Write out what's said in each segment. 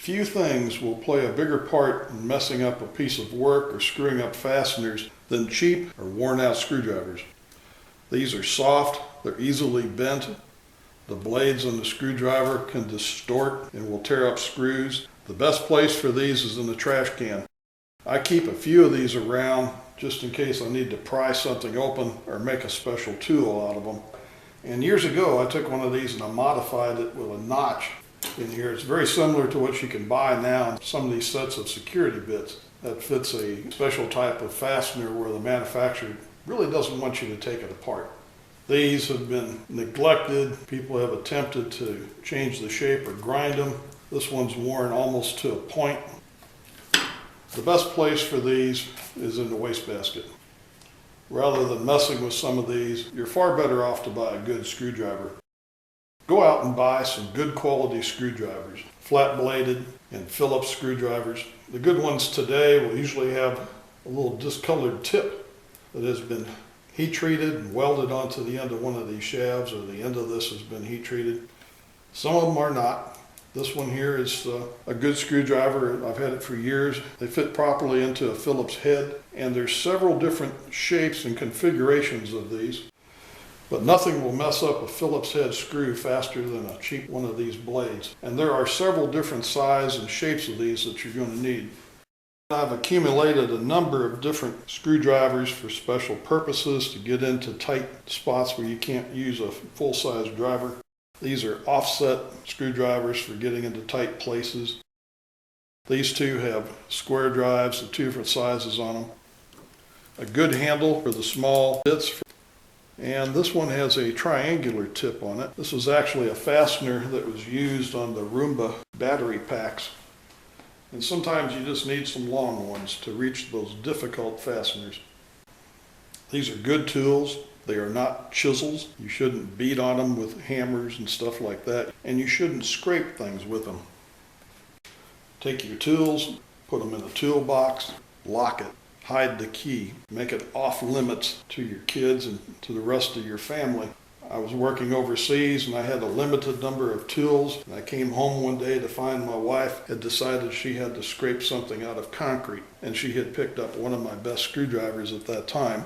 Few things will play a bigger part in messing up a piece of work or screwing up fasteners than cheap or worn out screwdrivers. These are soft, they're easily bent, the blades on the screwdriver can distort and will tear up screws. The best place for these is in the trash can. I keep a few of these around just in case I need to pry something open or make a special tool out of them. And years ago I took one of these and I modified it with a notch in here. It's very similar to what you can buy now in some of these sets of security bits that fits a special type of fastener where the manufacturer really doesn't want you to take it apart. These have been neglected. People have attempted to change the shape or grind them. This one's worn almost to a point. The best place for these is in the wastebasket. Rather than messing with some of these, you're far better off to buy a good screwdriver. Go out and buy some good quality screwdrivers, flat bladed and Phillips screwdrivers. The good ones today will usually have a little discolored tip that has been heat treated and welded onto the end of one of these shafts, or the end of this has been heat treated. Some of them are not. This one here is a good screwdriver. I've had it for years. They fit properly into a Phillips head, and there's several different shapes and configurations of these. But nothing will mess up a Phillips head screw faster than a cheap one of these blades. And there are several different sizes and shapes of these that you're going to need. I've accumulated a number of different screwdrivers for special purposes to get into tight spots where you can't use a full-size driver. These are offset screwdrivers for getting into tight places. These two have square drives of two different sizes on them. A good handle for the small bits. And this one has a triangular tip on it. This was actually a fastener that was used on the Roomba battery packs. And sometimes you just need some long ones to reach those difficult fasteners. These are good tools. They are not chisels. You shouldn't beat on them with hammers and stuff like that. And you shouldn't scrape things with them. Take your tools, put them in a toolbox, lock it. Hide the key. Make it off limits to your kids and to the rest of your family. I was working overseas and I had a limited number of tools. And I came home one day to find my wife had decided she had to scrape something out of concrete. And she had picked up one of my best screwdrivers at that time.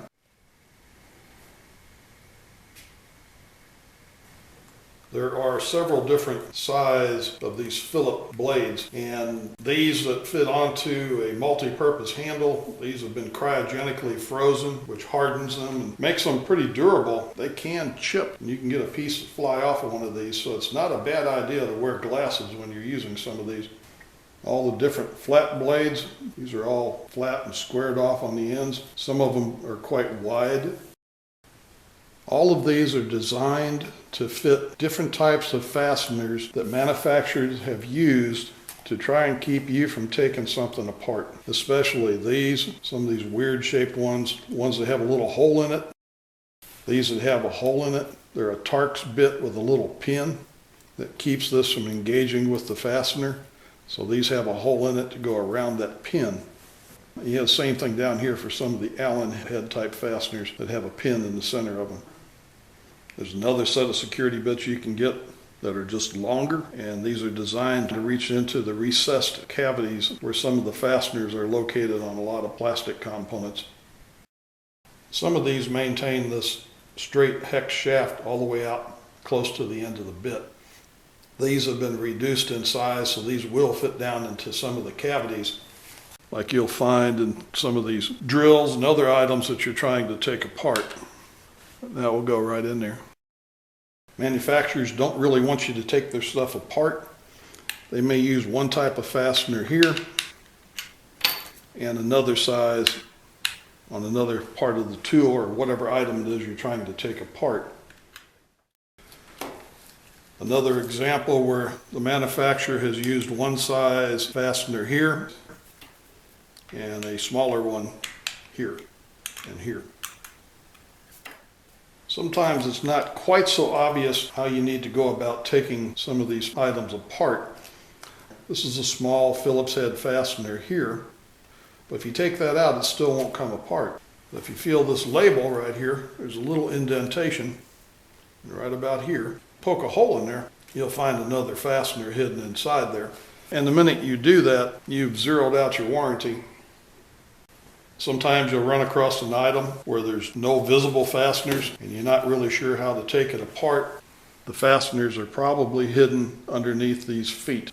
There are several different sizes of these Phillips blades, and these that fit onto a multi-purpose handle, these have been cryogenically frozen, which hardens them and makes them pretty durable. They can chip, and you can get a piece fly off of one of these, so it's not a bad idea to wear glasses when you're using some of these. All the different flat blades, these are all flat and squared off on the ends. Some of them are quite wide. All of these are designed to fit different types of fasteners that manufacturers have used to try and keep you from taking something apart. Especially these, some of these weird shaped ones that have a little hole in it. These that have a hole in it, they're a Torx bit with a little pin that keeps this from engaging with the fastener. So these have a hole in it to go around that pin. You have the same thing down here for some of the Allen head type fasteners that have a pin in the center of them. There's another set of security bits you can get that are just longer, and these are designed to reach into the recessed cavities where some of the fasteners are located on a lot of plastic components. Some of these maintain this straight hex shaft all the way out close to the end of the bit. These have been reduced in size, so these will fit down into some of the cavities, like you'll find in some of these drills and other items that you're trying to take apart. That will go right in there. Manufacturers don't really want you to take their stuff apart. They may use one type of fastener here and another size on another part of the tool or whatever item it is you're trying to take apart. Another example where the manufacturer has used one size fastener here and a smaller one here and here. Sometimes it's not quite so obvious how you need to go about taking some of these items apart. This is a small Phillips head fastener here, but if you take that out, it still won't come apart. If you feel this label right here, there's a little indentation right about here. Poke a hole in there, you'll find another fastener hidden inside there. And the minute you do that, you've zeroed out your warranty. Sometimes you'll run across an item where there's no visible fasteners and you're not really sure how to take it apart. The fasteners are probably hidden underneath these feet.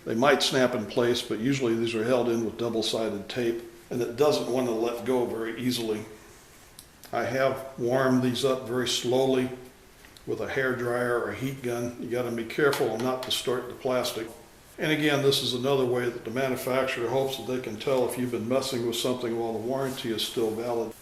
They might snap in place, but usually these are held in with double-sided tape, and it doesn't want to let go very easily. I have warmed these up very slowly with a hair dryer or a heat gun. You got to be careful not to distort the plastic. And again, this is another way that the manufacturer hopes that they can tell if you've been messing with something while the warranty is still valid.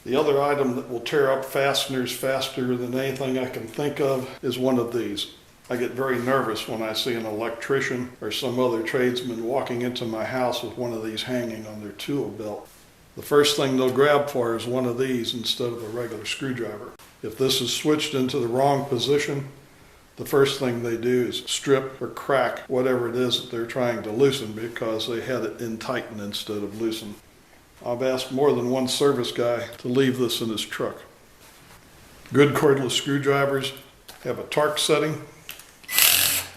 The other item that will tear up fasteners faster than anything I can think of is one of these. I get very nervous when I see an electrician or some other tradesman walking into my house with one of these hanging on their tool belt. The first thing they'll grab for is one of these instead of a regular screwdriver. If this is switched into the wrong position, the first thing they do is strip or crack whatever it is that they're trying to loosen because they had it in tighten instead of loosen. I've asked more than one service guy to leave this in his truck. Good cordless screwdrivers have a torque setting.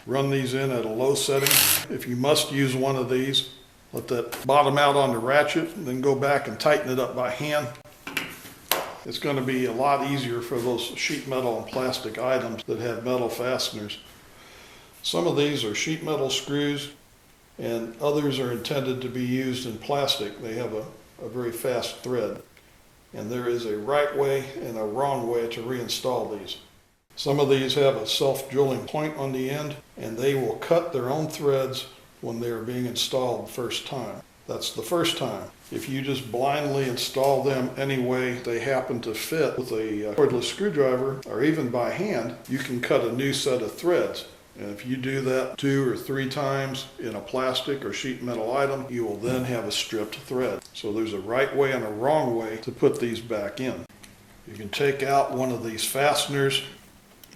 Run these in at a low setting. If you must use one of these, let that bottom out on the ratchet and then go back and tighten it up by hand. It's going to be a lot easier for those sheet metal and plastic items that have metal fasteners. Some of these are sheet metal screws and others are intended to be used in plastic. They have a very fast thread. And there is a right way and a wrong way to reinstall these. Some of these have a self-drilling point on the end and they will cut their own threads when they are being installed the first time. That's the first time. If you just blindly install them any way they happen to fit with a cordless screwdriver or even by hand, you can cut a new set of threads. And if you do that 2 or 3 times in a plastic or sheet metal item, you will then have a stripped thread. So there's a right way and a wrong way to put these back in. You can take out one of these fasteners.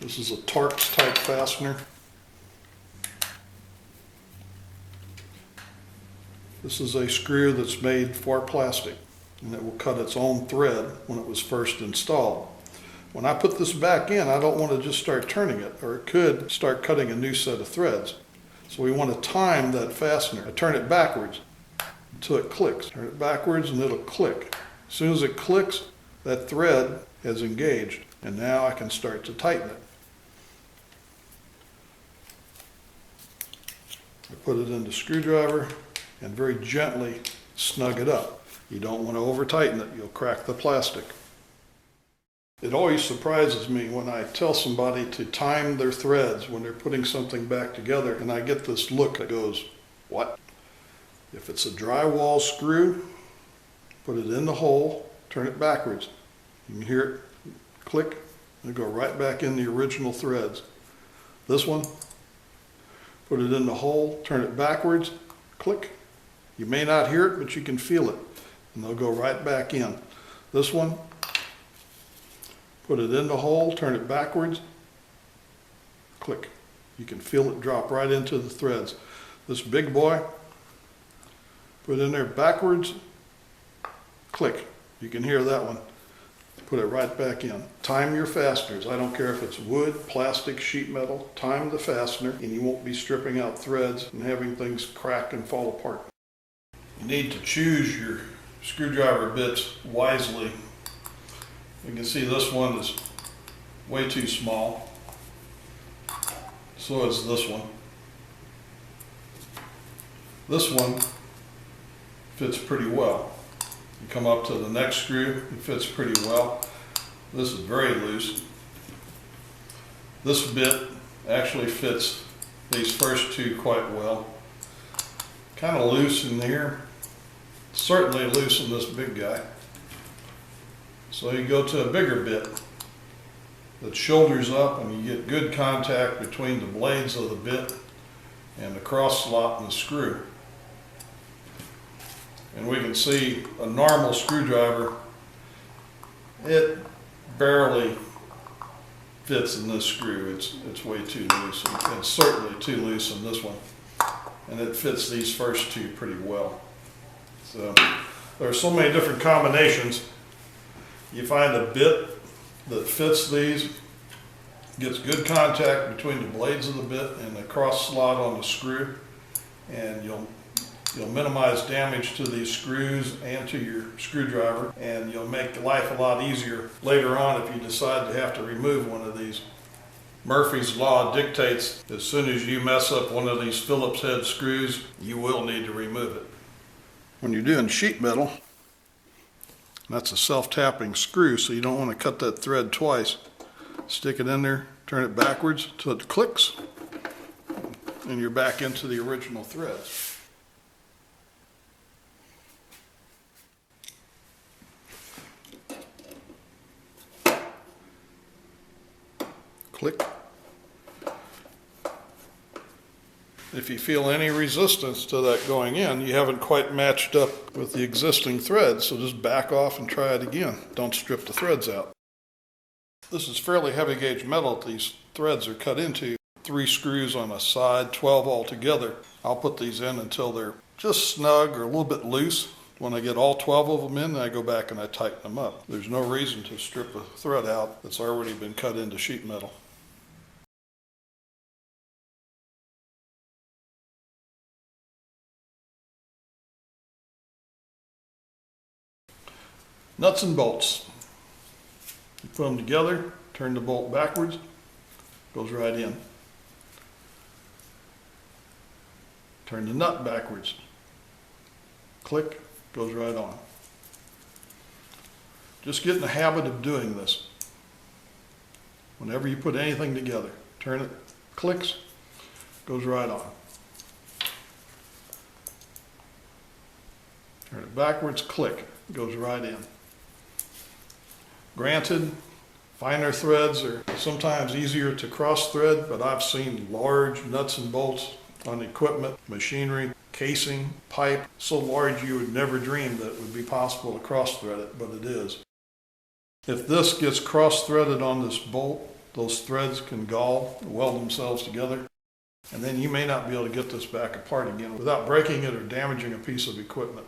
This is a Torx type fastener. This is a screw that's made for plastic and it will cut its own thread when it was first installed. When I put this back in, I don't want to just start turning it, or it could start cutting a new set of threads. So we want to time that fastener. I turn it backwards until it clicks. Turn it backwards and it'll click. As soon as it clicks, that thread has engaged and now I can start to tighten it. I put it in the screwdriver and very gently snug it up. You don't want to over tighten it, you'll crack the plastic. It always surprises me when I tell somebody to time their threads when they're putting something back together and I get this look that goes, what? If it's a drywall screw, put it in the hole, turn it backwards. You can hear it click and it'll go right back in the original threads. This one, put it in the hole, turn it backwards, click. You may not hear it, but you can feel it, and they'll go right back in. This one, put it in the hole, turn it backwards, click. You can feel it drop right into the threads. This big boy, put it in there backwards, click. You can hear that one. Put it right back in. Time your fasteners. I don't care if it's wood, plastic, sheet metal. Time the fastener and you won't be stripping out threads and having things crack and fall apart. You need to choose your screwdriver bits wisely. You can see this one is way too small. So is this one. This one fits pretty well. You come up to the next screw, it fits pretty well. This is very loose. This bit actually fits these first two quite well. Kind of loose in here. Certainly loose in this big guy. So you go to a bigger bit that shoulders up and you get good contact between the blades of the bit and the cross slot in the screw. And we can see a normal screwdriver, it barely fits in this screw. It's way too loose. It's certainly too loose in this one. And it fits these first two pretty well. So there are so many different combinations. You find a bit that fits these Gets good contact between the blades of the bit and the cross slot on the screw, and you'll minimize damage to these screws and to your screwdriver, and you'll make life a lot easier later on if you decide to have to remove one of these. Murphy's Law dictates as soon as you mess up one of these Phillips head screws, you will need to remove it. When you're doing sheet metal, that's a self-tapping screw, so you don't want to cut that thread twice. Stick it in there, turn it backwards till it clicks, and you're back into the original threads. Click. If you feel any resistance to that going in, you haven't quite matched up with the existing threads, so just back off and try it again. Don't strip the threads out. This is fairly heavy gauge metal. These threads are cut into 3 screws on a side, 12 altogether. I'll put these in until they're just snug or a little bit loose. When I get all 12 of them in, I go back and I tighten them up. There's no reason to strip a thread out that's already been cut into sheet metal. Nuts and bolts. You put them together, turn the bolt backwards, goes right in. Turn the nut backwards, click, goes right on. Just get in the habit of doing this. Whenever you put anything together, turn it, clicks, goes right on. Turn it backwards, click, goes right in. Granted, finer threads are sometimes easier to cross thread, but I've seen large nuts and bolts on equipment, machinery, casing, pipe, so large you would never dream that it would be possible to cross thread it, but it is. If this gets cross threaded on this bolt, those threads can gall, weld themselves together, and then you may not be able to get this back apart again without breaking it or damaging a piece of equipment.